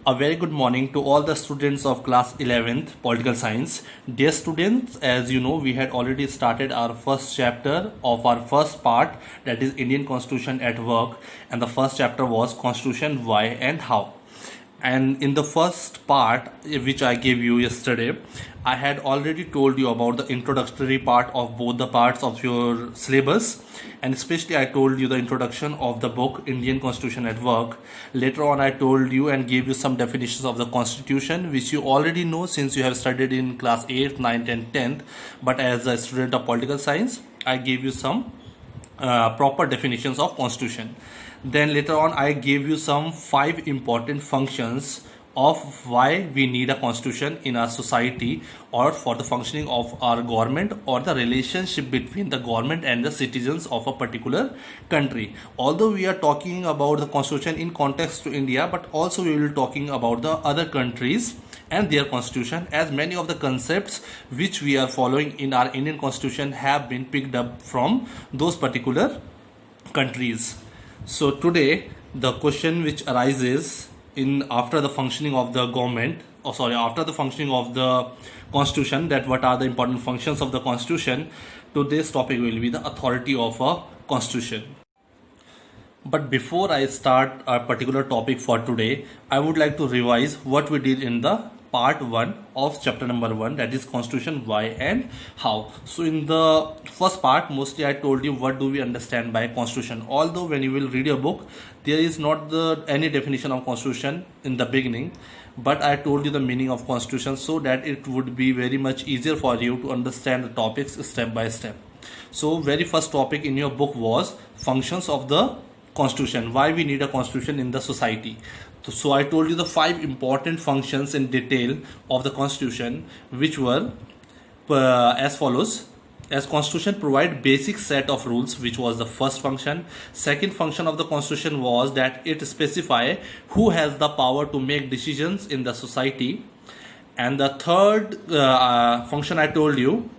A very good morning to all the students of class 11th political science. Dear students, as you know, we had already started our first chapter of our first part, that is Indian Constitution at Work, and the first chapter was Constitution Why and How. And in the first part, which I gave you yesterday, I had already told you about the introductory part of both the parts of your syllabus, and especially I told you the introduction of the book Indian Constitution at Work. Later on I told you and gave you some definitions of the Constitution, which you already know since you have studied in class 8th, 9th and 10th. But as a student of political science, I gave you some proper definitions of Constitution. Then later on I gave you some 5 important functions of why we need a constitution in our society or for the functioning of our government or the relationship between the government and the citizens of a particular country. Although we are talking about the constitution in context to India, but also we will be talking about the other countries and their constitution, as many of the concepts which we are following in our Indian constitution have been picked up from those particular countries. So today the question which arises in after the functioning of the government, after the functioning of the constitution, that what are the important functions of the constitution, today's topic will be the authority of a constitution. But before I start a particular topic for today, I would like to revise what we did in the part 1 of chapter number 1, that is Constitution Why and How. So in the first part, mostly I told you what do we understand by constitution. Although when you will read your book, there is not any definition of constitution in the beginning, but I told you the meaning of constitution so that it would be very much easier for you to understand the topics step by step. So very first topic in your book was functions of the constitution, why we need a constitution in the society. So I told you the 5 important functions in detail of the constitution, which were as follows. As constitution provide basic set of rules, which was the first function. Second function of the constitution was that it specify who has the power to make decisions in the society. And the third function I told you,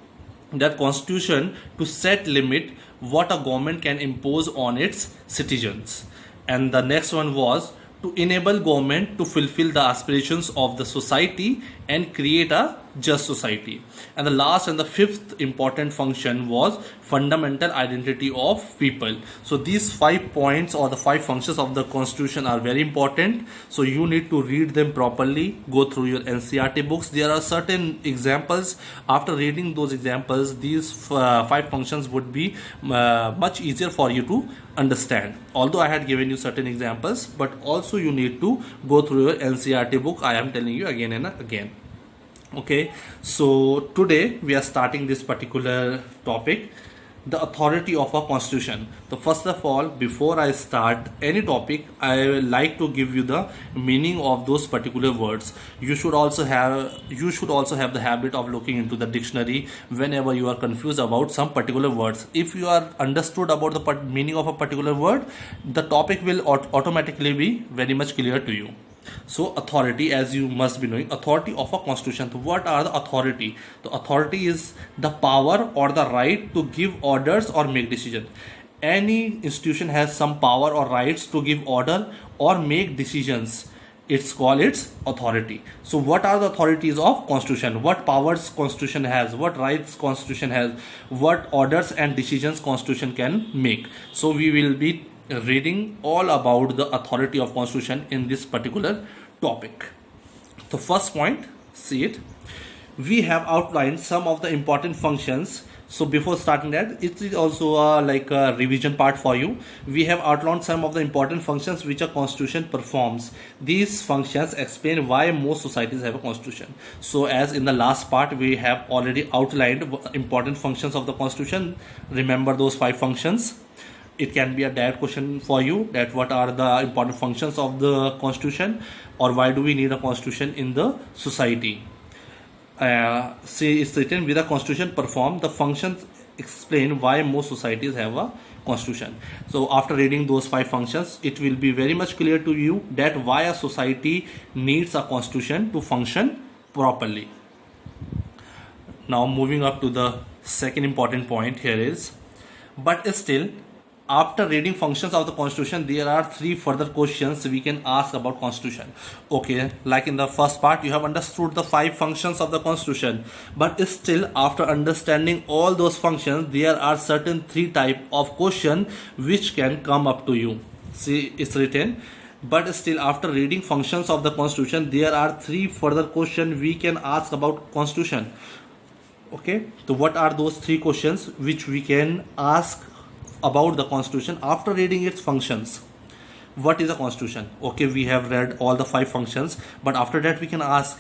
that constitution to set limit what a government can impose on its citizens. And the next one was to enable government to fulfill the aspirations of the society and create a just society. And the last and the 5th important function was fundamental identity of people. So these 5 points or the 5 functions of the constitution are very important. So you need to read them properly, go through your NCERT books. There are certain examples. After reading those examples, these 5 functions would be much easier for you to understand. Although I had given you certain examples, but also you need to go through your NCERT book. I am telling you again and again. Okay, so today we are starting this particular topic, the authority of a constitution. So first of all, before I start any topic, I would like to give you the meaning of those particular words. You should also have the habit of looking into the dictionary whenever you are confused about some particular words. If you are understood about the meaning of a particular word, the topic will automatically be very much clear to you. So authority, as you must be knowing, authority of a constitution. So what are the authority? The authority is the power or the right to give orders or make decisions. Any institution has some power or rights to give order or make decisions. It's called its authority. So what are the authorities of constitution? What powers constitution has? What rights constitution has? What orders and decisions constitution can make? So we will be reading all about the authority of constitution in this particular topic. So first point, see it. We have outlined some of the important functions. So before starting that, it is also like a revision part for you. We have outlined some of the important functions which a constitution performs. These functions explain why most societies have a constitution. So as in the last part, we have already outlined important functions of the constitution. Remember those 5 functions. It can be a direct question for you, that what are the important functions of the constitution, or why do we need a constitution in the society. Say it's written, with a constitution perform the functions explain why most societies have a constitution. So after reading those 5 functions, it will be very much clear to you that why a society needs a constitution to function properly. Now moving up to the second important point here is, but still after reading functions of the constitution, there are three further questions we can ask about constitution. Okay, like in the first part you have understood the five functions of the constitution, but still after understanding all those functions there are certain three type of question which can come up to you. See, it's written, but still after reading functions of the constitution there are three further questions we can ask about constitution. Okay, so what are those three questions which we can ask about the constitution after reading its functions? What is a constitution? Okay, we have read all the five functions, but after that we can ask,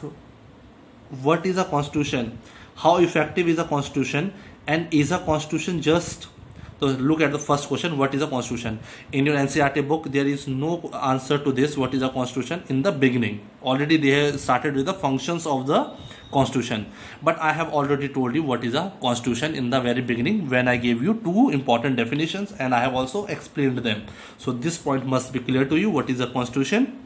what is a constitution, how effective is a constitution, and is a constitution just? So look at the first question, what is a constitution? In your NCERT book there is no answer to this, what is a constitution, in the beginning. Already they have started with the functions of the constitution, but I have already told you what is a constitution in the very beginning when I gave you two important definitions, and I have also explained them. So this point must be clear to you, what is a constitution.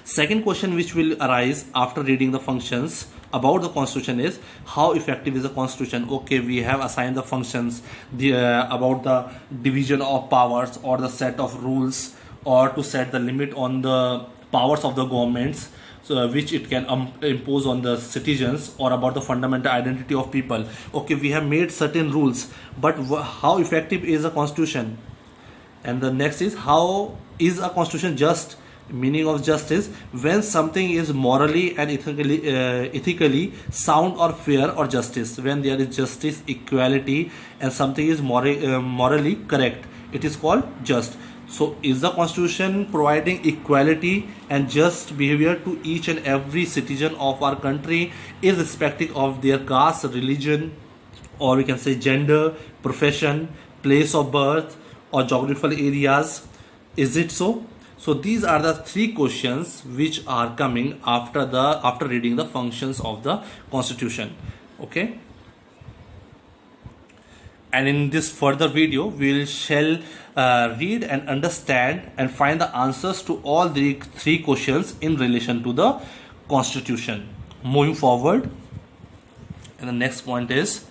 Second question which will arise after reading the functions about the constitution is, how effective is the constitution? Okay, we have assigned the functions about the division of powers or the set of rules, or to set the limit on the powers of the governments, so which it can impose on the citizens, or about the fundamental identity of people. Okay, we have made certain rules, but how effective is a constitution? And the next is, how is a constitution just? Meaning of justice, when something is morally and ethically sound or fair, or justice, when there is justice, equality, and something is morally correct, it is called just. So is the constitution providing equality and just behavior to each and every citizen of our country, irrespective of their caste, religion, or we can say gender, profession, place of birth, or geographical areas? Is it so? So these are the three questions which are coming after reading the functions of the constitution. Okay, and in this further video we shall read and understand and find the answers to all the three questions in relation to the constitution. Moving forward, and the next point is,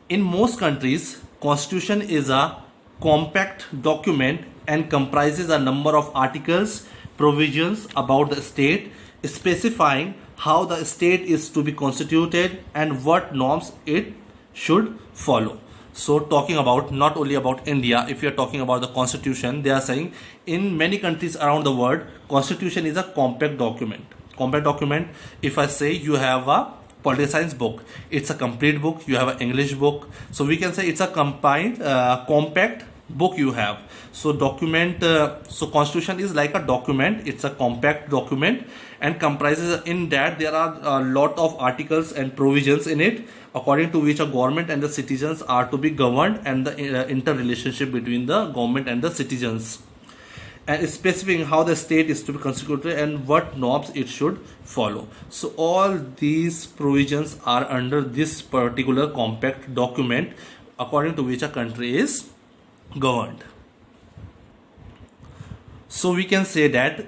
in most countries constitution is a compact document and comprises a number of articles, provisions about the state, specifying how the state is to be constituted and what norms it should follow. So talking about not only about India, if you are talking about the constitution, they are saying in many countries around the world, constitution is a compact document. Compact document, if I say you have a political science book, it's a complete book. You have an English book, so we can say it's a combined compact book you have. So document, so constitution is like a document, it's a compact document, and comprises, in that there are a lot of articles and provisions in it, according to which a government and the citizens are to be governed, and the interrelationship between the government and the citizens, and specifying how the state is to be constituted and what norms it should follow. So all these provisions are under this particular compact document, according to which a country is governed. So we can say that,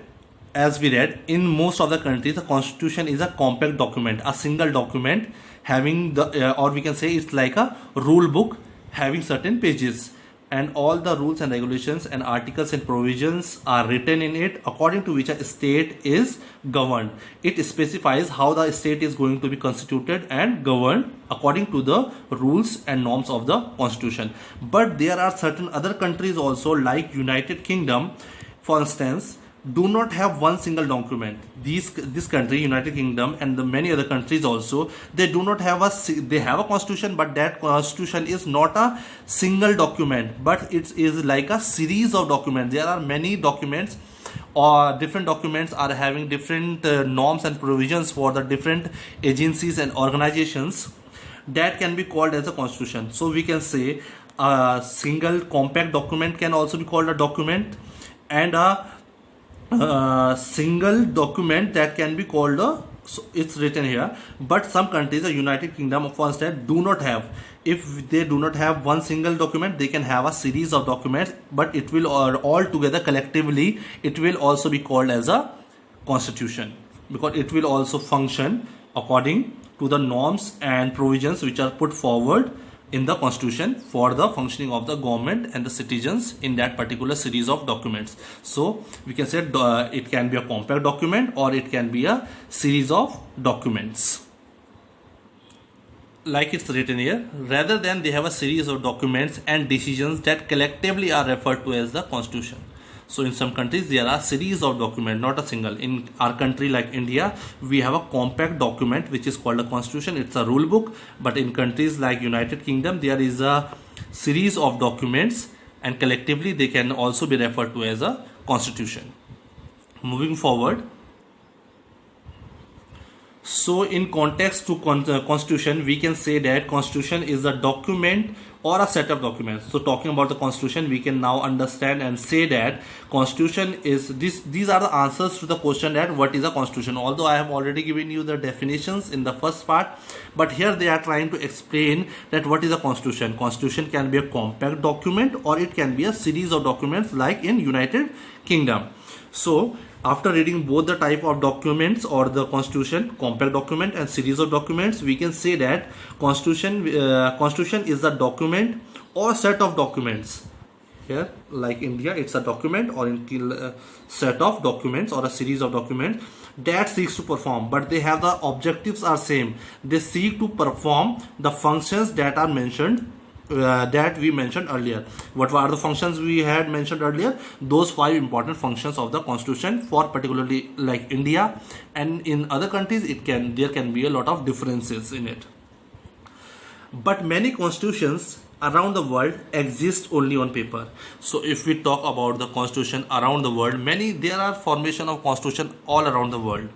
as we read, in most of the countries the constitution is a compact document, a single document having the or we can say it's like a rule book having certain pages, and all the rules and regulations and articles and provisions are written in it, according to which a state is governed. It specifies how the state is going to be constituted and governed according to the rules and norms of the constitution. But there are certain other countries also, like United Kingdom, for instance, do not have one single document. This country, United Kingdom, and the many other countries also, they do not have they have a constitution, but that constitution is not a single document, but it is like a series of documents. There are many documents, or different documents are having different norms and provisions for the different agencies and organizations, that can be called as a constitution. So we can say a single compact document can also be called a document, and a single document that can be called a, so it's written here. But some countries, the United Kingdom for instance, do not have, if they do not have one single document, they can have a series of documents, but it will all together collectively, it will also be called as a constitution, because it will also function according to the norms and provisions which are put forward in the constitution for the functioning of the government and the citizens in that particular series of documents. So we can say it can be a compact document or it can be a series of documents. Like it's written here, rather than they have a series of documents and decisions that collectively are referred to as the constitution. So in some countries there are series of documents, not a single. In our country like India, we have a compact document which is called a constitution. It's a rule book. But in countries like United Kingdom, there is a series of documents and collectively they can also be referred to as a constitution. Moving forward. So in context to constitution, we can say that constitution is a document or a set of documents. So talking about the constitution, we can now understand and say that constitution is this. These are the answers to the question that what is a constitution. Although I have already given you the definitions in the first part, but here they are trying to explain that what is a constitution. Constitution can be a compact document or it can be a series of documents like in United Kingdom. So after reading both the type of documents or the constitution, compact document and series of documents, we can say that constitution is a document or set of documents. Here like India, it's a document or a set of documents or a series of documents that seeks to perform, but they have the objectives are same. They seek to perform the functions that are mentioned that we mentioned earlier. What were the functions we had mentioned earlier? Those 5 important functions of the constitution for particularly like India, and in other countries there can be a lot of differences in it. But many constitutions around the world exist only on paper. So if we talk about the constitution around the world, there are formation of constitution all around the world,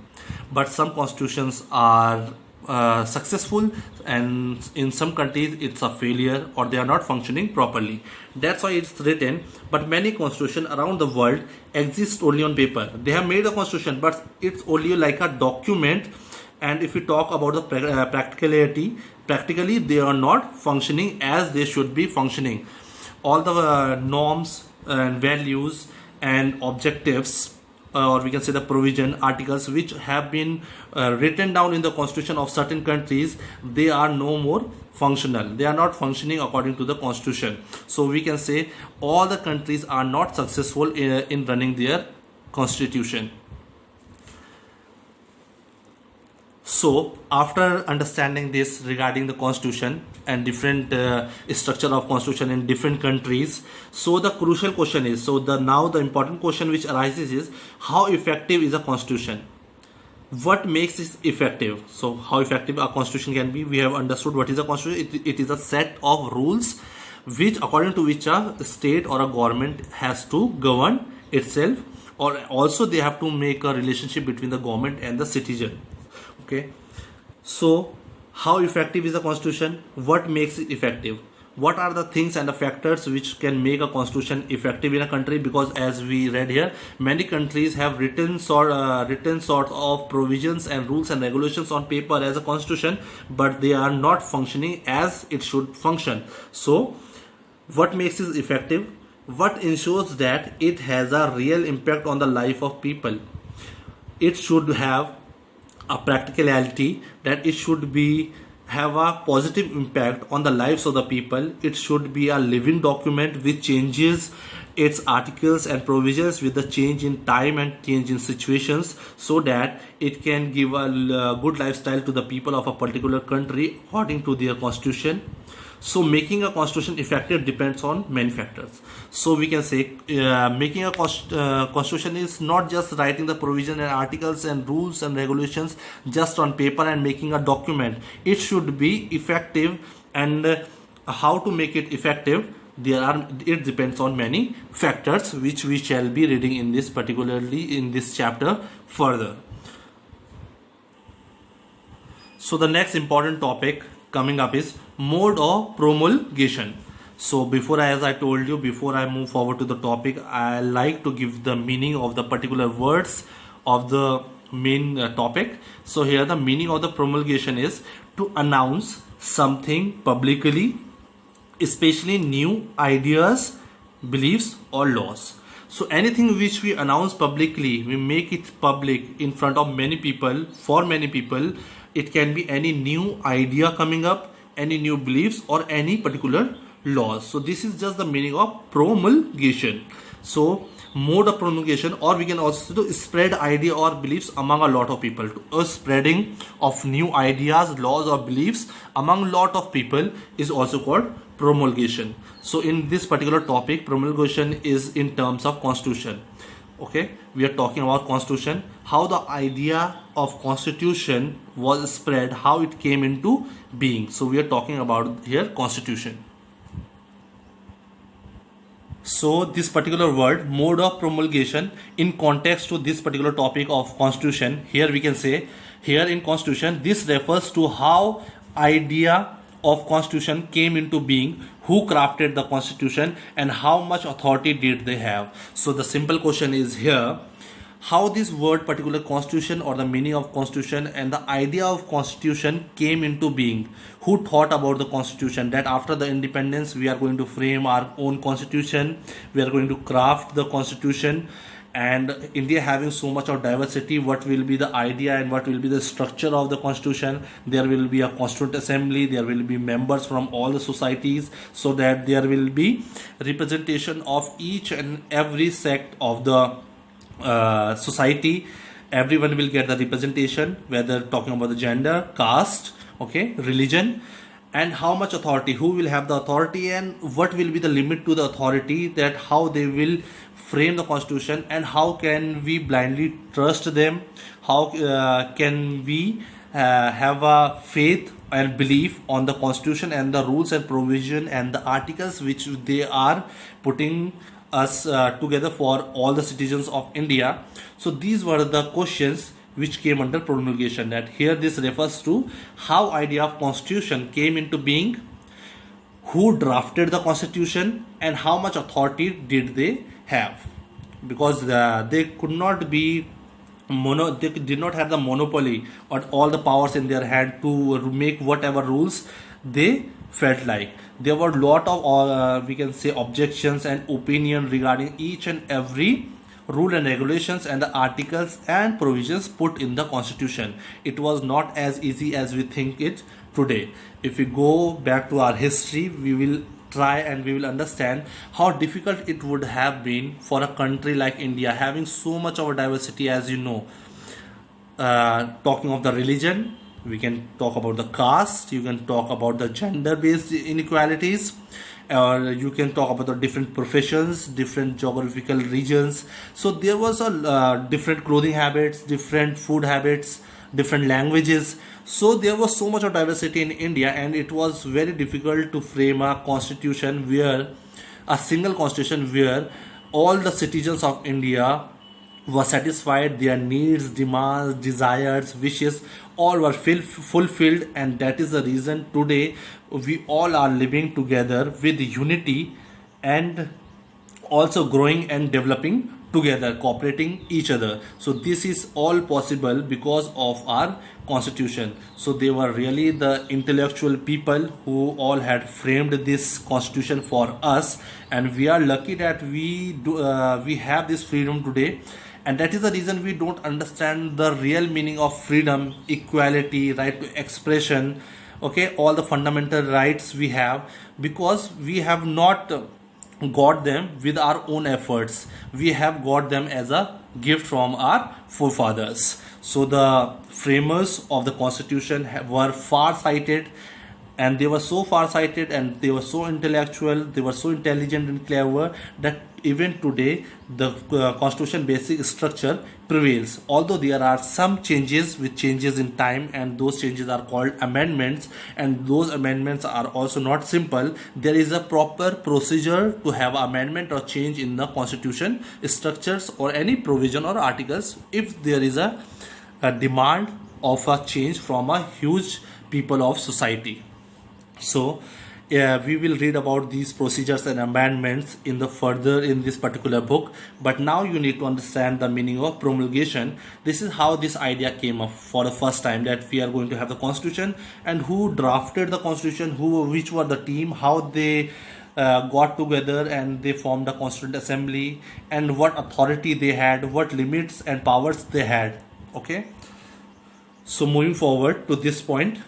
but some constitutions are successful and in some countries it's a failure or they are not functioning properly. That's why it's written, but many constitutions around the world exist only on paper. They have made a constitution but it's only like a document, and if we talk about the practically they are not functioning as they should be functioning. All the norms and values and objectives, or we can say the provision articles which have been written down in the constitution of certain countries, they are no more functional. They are not functioning according to the constitution. So we can say all the countries are not successful in running their constitution. So after understanding this regarding the constitution and different structure of constitution in different countries, so the crucial question is, now the important question which arises is, how effective is a constitution? What makes it effective? So how effective a constitution can be? We have understood what is a constitution. It is a set of rules which according to which a state or a government has to govern itself, or also they have to make a relationship between the government and the citizen. Okay, so how effective is a constitution? What makes it effective? What are the things and the factors which can make a constitution effective in a country? Because as we read here, many countries have written sort of provisions and rules and regulations on paper as a constitution, but they are not functioning as it should function. So what makes it effective? What ensures that it has a real impact on the life of people? It should have a practicality, that it should have a positive impact on the lives of the people. It should be a living document which changes its articles and provisions with the change in time and change in situations, so that it can give a good lifestyle to the people of a particular country according to their constitution. So making a constitution effective depends on many factors. So we can say making a constitution is not just writing the provision and articles and rules and regulations just on paper and making a document. It should be effective, and how to make it effective, it depends on many factors which we shall be reading in this, particularly in this chapter further. So the next important topic coming up is mode of promulgation. So before I move forward to the topic, I like to give the meaning of the particular words of the main topic. So here the meaning of the promulgation is to announce something publicly, especially new ideas, beliefs or laws. So anything which we announce publicly, we make it public in front of many people, for many people. It can be any new idea coming up, any new beliefs or any particular laws. So this is just the meaning of promulgation. So mode of promulgation, or we can also do spread idea or beliefs among a lot of people. A spreading of new ideas, laws or beliefs among lot of people is also called promulgation. So in this particular topic, promulgation is in terms of constitution. Okay, we are talking about constitution, how the idea of constitution was spread, how it came into being. So we are talking about here constitution. So this particular word, mode of promulgation, in context to this particular topic of constitution, here we can say, here in constitution, this refers to how idea of constitution came into being, who crafted the constitution, and how much authority did they have. So the simple question is here, how this word particular constitution or the meaning of constitution and the idea of constitution came into being. Who thought about the constitution, that after the independence we are going to frame our own constitution, we are going to craft the constitution, and India having so much of diversity, what will be the idea and what will be the structure of the constitution. There will be a constituent assembly, there will be members from all the societies, so that there will be representation of each and every sect of the society. Everyone will get the representation, whether talking about the gender, caste, okay, religion, and how much authority, who will have the authority, and what will be the limit to the authority, that how they will frame the constitution, and how can we blindly trust them, how can we have a faith and belief on the constitution and the rules and provision and the articles which they are putting us together for all the citizens of India. So these were the questions which came under promulgation. That here this refers to how idea of constitution came into being, who drafted the constitution, and how much authority did they have, because they could not be they did not have the monopoly or all the powers in their hand to make whatever rules they felt like. There were a lot of we can say objections and opinion regarding each and every rule and regulations and the articles and provisions put in the constitution. It was not as easy as we think it today. If we go back to our history, we will try and we will understand how difficult it would have been for a country like India, having so much of a diversity, as you know. Talking of the religion, we can talk about the caste, you can talk about the gender based inequalities, or you can talk about the different professions, different geographical regions. So there was a different clothing habits, different food habits, different languages. So there was so much of diversity in India, and it was very difficult to frame a constitution where a single constitution where all the citizens of India were satisfied, their needs, demands, desires, wishes, all were fulfilled. And that is the reason today we all are living together with unity and also growing and developing together, cooperating each other. So this is all possible because of our constitution. So they were really the intellectual people who all had framed this constitution for us, and we are lucky that we have this freedom today. And that is the reason we don't understand the real meaning of freedom, equality, right to expression, okay, all the fundamental rights we have, because we have not got them with our own efforts. We have got them as a gift from our forefathers. So the framers of the constitution were far-sighted, and they were so far-sighted and they were so intellectual, they were so intelligent and clever, that even today the constitution basic structure prevails. Although there are some changes with changes in time, and those changes are called amendments, and those amendments are also not simple. There is a proper procedure to have amendment or change in the constitution structures or any provision or articles if there is a demand of a change from a huge people of society. So we will read about these procedures and amendments in the further in this particular book, but now you need to understand the meaning of promulgation. This is how this idea came up for the first time, that we are going to have the constitution, and who drafted the constitution, which were the team, how they got together and they formed a constituent assembly, and what authority they had, what limits and powers they had. Okay, so moving forward to this point,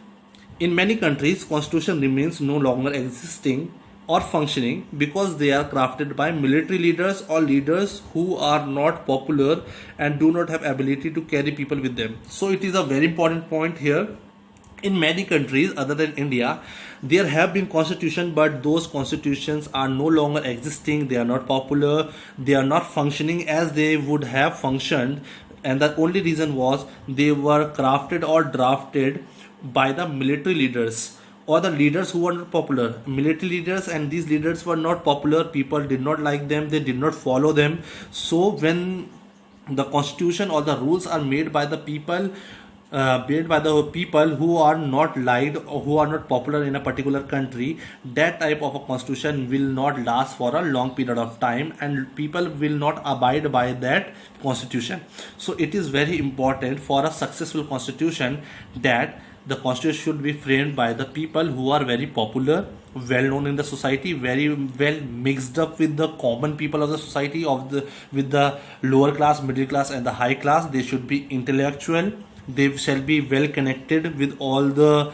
In many countries, constitution remains no longer existing or functioning because they are crafted by military leaders or leaders who are not popular and do not have ability to carry people with them. So it is a very important point here. In many countries other than India, there have been constitutions, but those constitutions are no longer existing. They are not popular. They are not functioning as they would have functioned, and the only reason was they were crafted or drafted by the military leaders or the leaders who were not popular. Military leaders, and these leaders were not popular. People did not like them. They did not follow them. So when the constitution or the rules are made by the people, who are not liked or who are not popular in a particular country, that type of a constitution will not last for a long period of time and people will not abide by that constitution. So it is very important for a successful constitution that the constitution should be framed by the people who are very popular, well known in the society, very well mixed up with the common people of the society, with the lower class, middle class and the high class. They should be intellectual. They shall be well connected with all the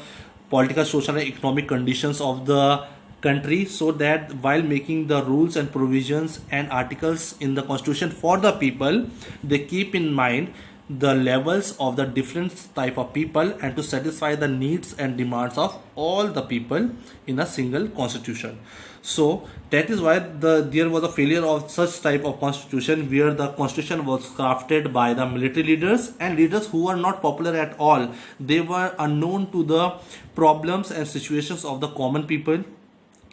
political, social and economic conditions of the country, so that while making the rules and provisions and articles in the constitution for the people, they keep in mind the levels of the different type of people and to satisfy the needs and demands of all the people in a single constitution. So that is why there was a failure of such type of constitution, where the constitution was crafted by the military leaders and leaders who were not popular at all. They were unknown to the problems and situations of the common people.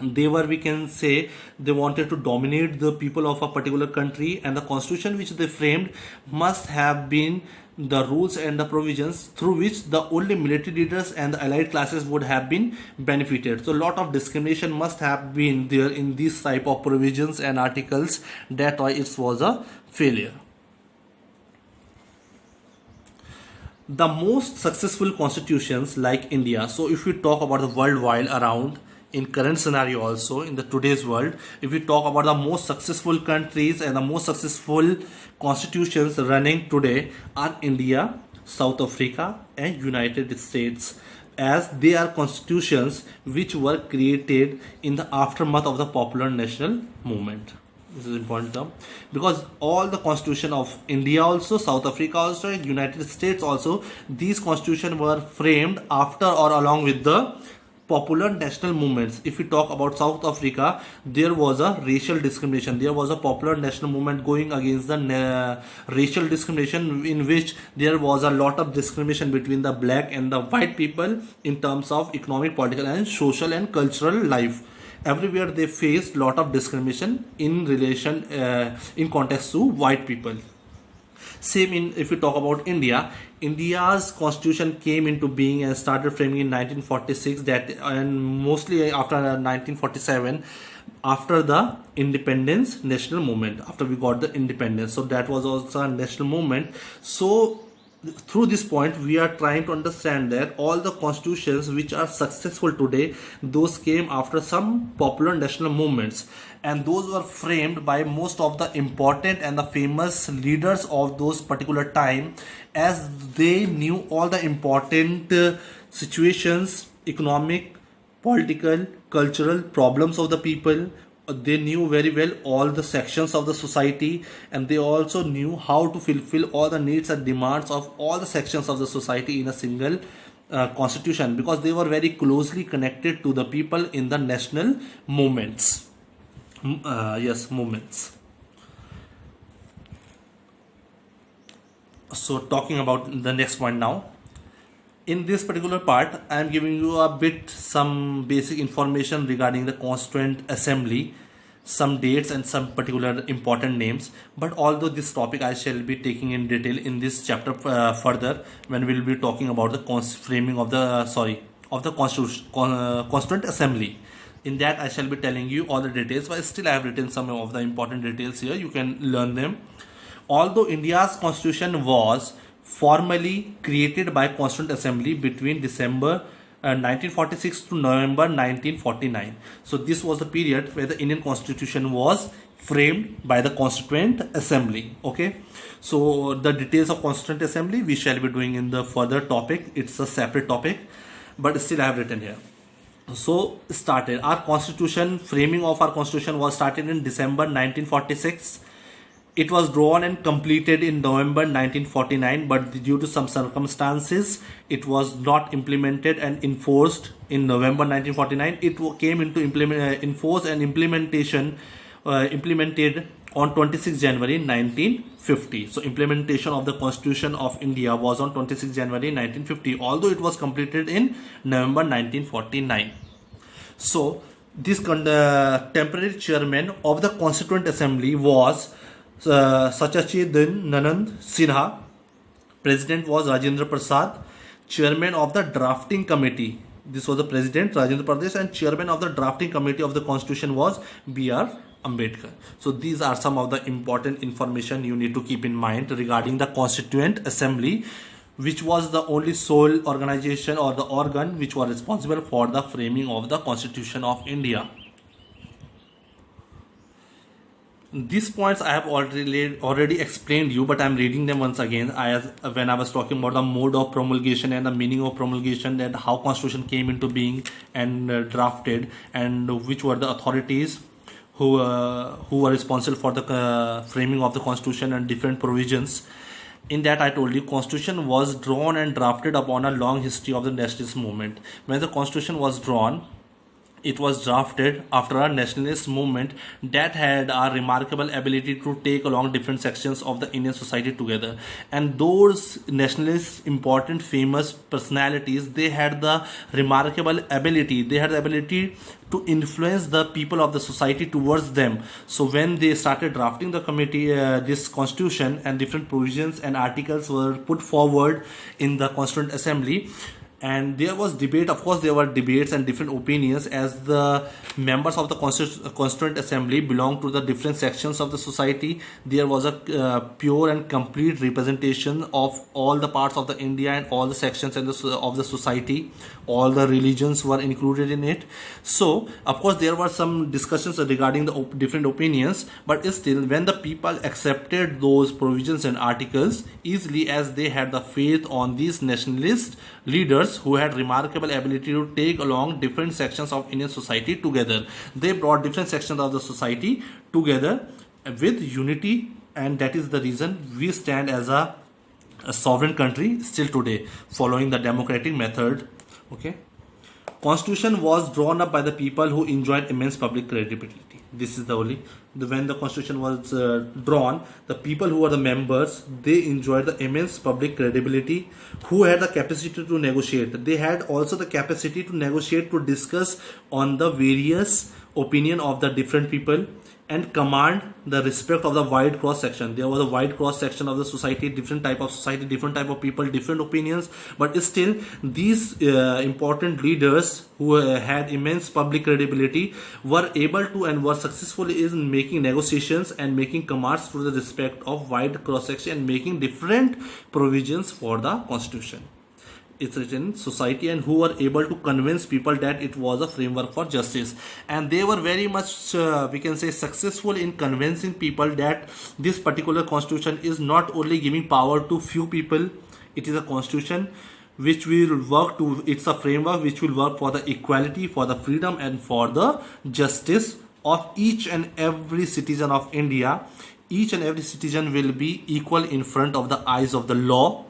They were, we can say, they wanted to dominate the people of a particular country, and the constitution which they framed must have been the rules and the provisions through which the only military leaders and the allied classes would have been benefited. So a lot of discrimination must have been there in these type of provisions and articles. That why it was a failure. The most successful constitutions like India, so if we talk about the worldwide around, in current scenario also in the today's world, if we talk about the most successful countries and the most successful constitutions running today are India, South Africa and United States, as they are constitutions which were created in the aftermath of the popular national movement. This is important term, because all the constitution of India also, South Africa also and United States also, these constitutions were framed after or along with the popular national movements. If we talk about South Africa, there was a racial discrimination. There was a popular national movement going against the racial discrimination, in which there was a lot of discrimination between the black and the white people in terms of economic, political and social and cultural life. Everywhere they faced lot of discrimination in relation in context to white people. Same in, if we talk about India, India's constitution came into being and started framing in 1946, that and mostly after 1947, after the independence national movement, after we got the independence. So that was also a national movement. So through this point we are trying to understand that all the constitutions which are successful today, those came after some popular national movements, and those were framed by most of the important and the famous leaders of those particular time, as they knew all the important situations, economic, political, cultural problems of the people. They knew very well all the sections of the society, and they also knew how to fulfill all the needs and demands of all the sections of the society in a single constitution, because they were very closely connected to the people in the national movements. Movements. So talking about the next point now. In this particular part, I am giving you a bit some basic information regarding the Constituent Assembly, some dates and some particular important names. But although this topic I shall be taking in detail in this chapter further, when we will be talking about the framing of the Constituent Assembly. In that I shall be telling you all the details, but still I have written some of the important details here. You can learn them. Although India's constitution was formally created by Constituent Assembly between December 1946 to November 1949. So this was the period where the Indian Constitution was framed by the Constituent Assembly. Okay, so the details of Constituent Assembly we shall be doing in the further topic. It's a separate topic. but still I have written here. So started our constitution, framing of our constitution was started in December 1946. It was drawn and completed in November 1949, but due to some circumstances it was not implemented and enforced in November 1949. It came into enforce and implementation implemented on 26 January 1950. So implementation of the Constitution of India was on 26 January 1950, although it was completed in November 1949. So this temporary chairman of the Constituent Assembly was Satyajit Nanand Sinha. President was Rajendra Prasad. Chairman of the drafting committee, this was the president Rajendra Prasad, and chairman of the drafting committee of the constitution was B.R. Ambedkar. So these are some of the important information you need to keep in mind regarding the Constituent Assembly, which was the only sole organization or the organ which was responsible for the framing of the Constitution of India. These points I have already explained you, but I am reading them once again when I was talking about the mode of promulgation and the meaning of promulgation, and how constitution came into being and drafted, and which were the authorities who were responsible for the framing of the constitution and different provisions. In that I told you constitution was drawn and drafted upon a long history of the nationalist movement. When the constitution was drawn, it was drafted after a nationalist movement that had a remarkable ability to take along different sections of the Indian society together. And those nationalists, important, famous personalities, they had the remarkable ability. They had the ability to influence the people of the society towards them. So when they started drafting the committee, this constitution, and different provisions and articles were put forward in the Constituent Assembly, and there was debate. Of course there were debates and different opinions, as the members of the Constituent Assembly belonged to the different sections of the society. There was a pure and complete representation of all the parts of the India and all the sections of the society. All the religions were included in it. So of course there were some discussions regarding the different opinions, but still when the people accepted those provisions and articles easily, as they had the faith on these nationalist leaders who had remarkable ability to take along different sections of Indian society together. They brought different sections of the society together with unity, and that is the reason we stand as a sovereign country still today, following the democratic method. Okay. Constitution was drawn up by the people who enjoyed immense public credibility. This is the only, when the constitution was drawn, the people who were the members, they enjoyed the immense public credibility, who had the capacity to negotiate. They had also the capacity to negotiate, to discuss on the various opinion of the different people, and command the respect of the wide cross section. There was a wide cross section of the society, different type of society, different type of people, different opinions, but still these important leaders who had immense public credibility were able to and were successful in making negotiations and making commands to the respect of wide cross section and making different provisions for the constitution. It's written society, and who were able to convince people that it was a framework for justice, and they were very much we can say successful in convincing people that this particular constitution is not only giving power to few people, it is a constitution which will work to, it's a framework which will work for the equality, for the freedom, and for the justice of each and every citizen of India. Each and every citizen will be equal in front of the eyes of the law.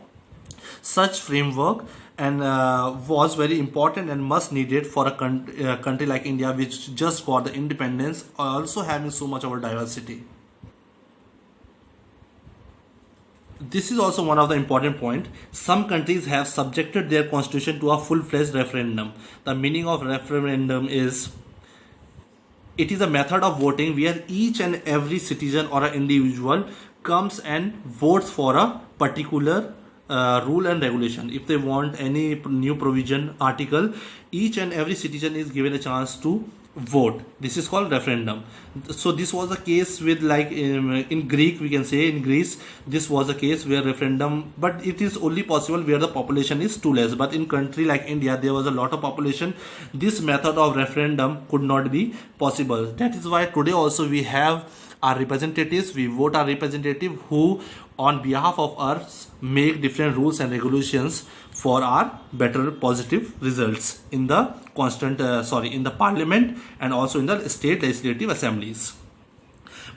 Such framework and was very important and must needed for a country like India, which just got the independence, also having so much of a diversity. This is also one of the important point. Some countries have subjected their constitution to a full-fledged referendum. The meaning of referendum is, it is a method of voting where each and every citizen or an individual comes and votes for a particular rule and regulation. If they want any new provision, article, each and every citizen is given a chance to vote. This is called referendum. So this was the case with, like in Greek, we can say in Greece, this was a case where referendum, but it is only possible where the population is too less. But in country like India, there was a lot of population. This method of referendum could not be possible. That is why today also we have our representatives. We vote our representative who on behalf of us make different rules and regulations for our better positive results in the in the parliament and also in the state legislative assemblies.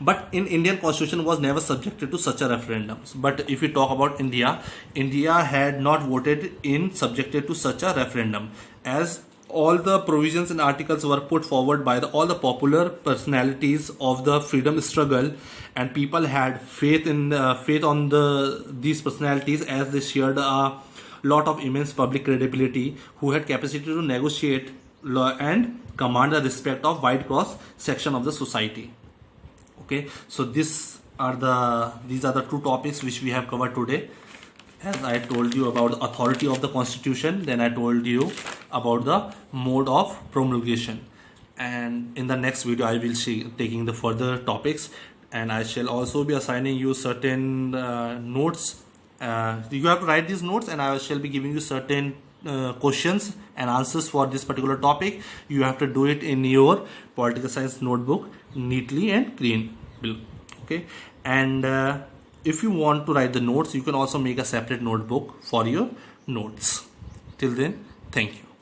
But in Indian constitution was never subjected to such a referendums. But if we talk about India, India had not voted in subjected to such a referendum, as all the provisions and articles were put forward by all the popular personalities of the freedom struggle, and people had faith on these personalities, as they shared a lot of immense public credibility, who had capacity to negotiate law and command the respect of wide cross section of the society. Okay, so these are the two topics which we have covered today. As I told you about the authority of the constitution, then I told you about the mode of promulgation, and in the next video I will see taking the further topics, and I shall also be assigning you certain notes. You have to write these notes, and I shall be giving you certain questions and answers for this particular topic. You have to do it in your political science notebook neatly and clean. Okay, and if you want to write the notes, you can also make a separate notebook for your notes. Till then, thank you.